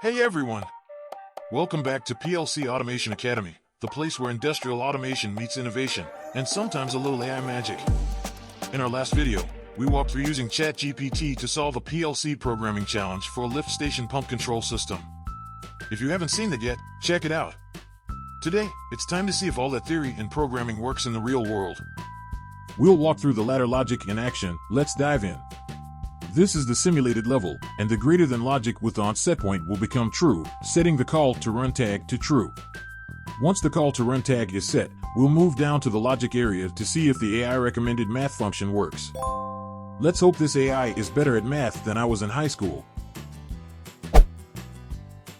Hey everyone! Welcome back to PLC Automation Academy, the place where industrial automation meets innovation, and sometimes a little AI magic. In our last video, we walked through using ChatGPT to solve a PLC programming challenge for a lift station pump control system. If you haven't seen that yet, check it out. Today, it's time to see if all that theory and programming works in the real world. We'll walk through the ladder logic in action. Let's dive in. This is the simulated level, and the greater than logic with the onset point will become true, setting the call to run tag to true. Once the call to run tag is set, we'll move down to the logic area to see if the AI recommended math function works. Let's hope this AI is better at math than I was in high school.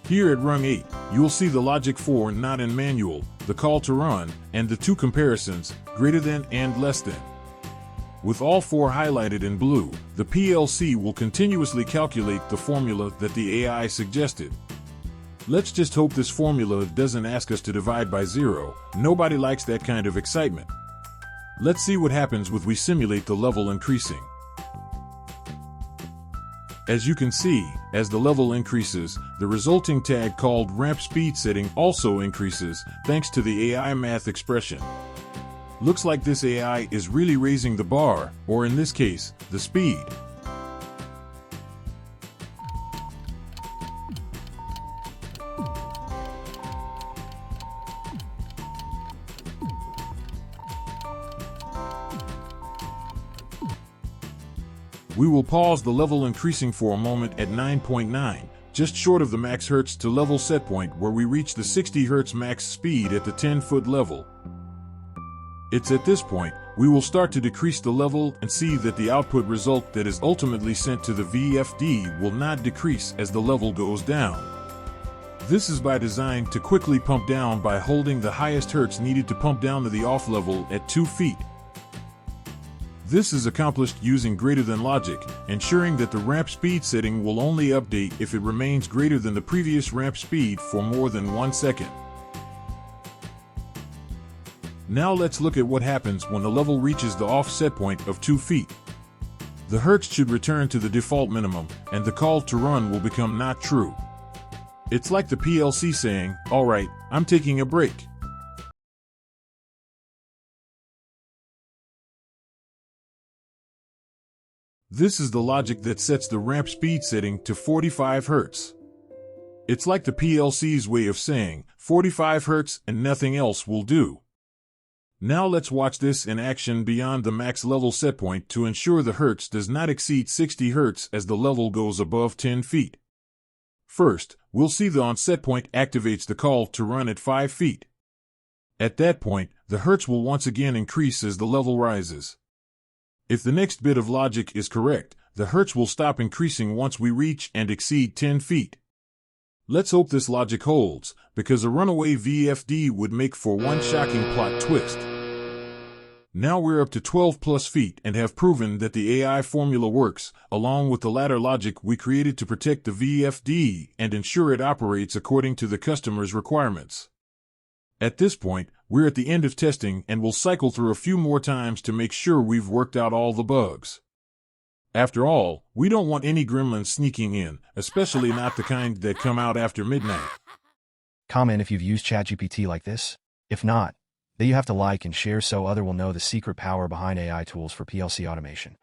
Here at rung 8, you'll see the logic for not in manual, the call to run, and the two comparisons, greater than and less than. With all four highlighted in blue, the PLC will continuously calculate the formula that the AI suggested. Let's just hope this formula doesn't ask us to divide by 0. Nobody likes that kind of excitement. Let's see what happens when we simulate the level increasing. As you can see, as the level increases, the resulting tag called ramp speed setting also increases, thanks to the AI math expression. Looks like this AI is really raising the bar, or in this case, the speed. We will pause the level increasing for a moment at 9.9, just short of the max hertz to level set point where we reach the 60 Hz max speed at the 10-foot level. It's at this point, we will start to decrease the level and see that the output result that is ultimately sent to the VFD will not decrease as the level goes down. This is by design to quickly pump down by holding the highest hertz needed to pump down to the off level at 2 feet. This is accomplished using greater than logic, ensuring that the ramp speed setting will only update if it remains greater than the previous ramp speed for more than 1 second. Now let's look at what happens when the level reaches the offset point of 2 feet. The hertz should return to the default minimum, and the call to run will become not true. It's like the PLC saying, "Alright, I'm taking a break." This is the logic that sets the ramp speed setting to 45 Hz. It's like the PLC's way of saying, 45 Hz and nothing else will do. Now let's watch this in action beyond the max level set point to ensure the hertz does not exceed 60 Hz as the level goes above 10 feet. First, we'll see the onset point activates the call to run at 5 feet. At that point, the hertz will once again increase as the level rises. If the next bit of logic is correct, the hertz will stop increasing once we reach and exceed 10 feet. Let's hope this logic holds, because a runaway VFD would make for one shocking plot twist. Now we're up to 12 plus feet and have proven that the AI formula works, along with the ladder logic we created to protect the VFD and ensure it operates according to the customer's requirements. At this point, we're at the end of testing and will cycle through a few more times to make sure we've worked out all the bugs. After all, we don't want any gremlins sneaking in, especially not the kind that come out after midnight. Comment if you've used ChatGPT like this. If not, then you have to like and share so others will know the secret power behind AI tools for PLC automation.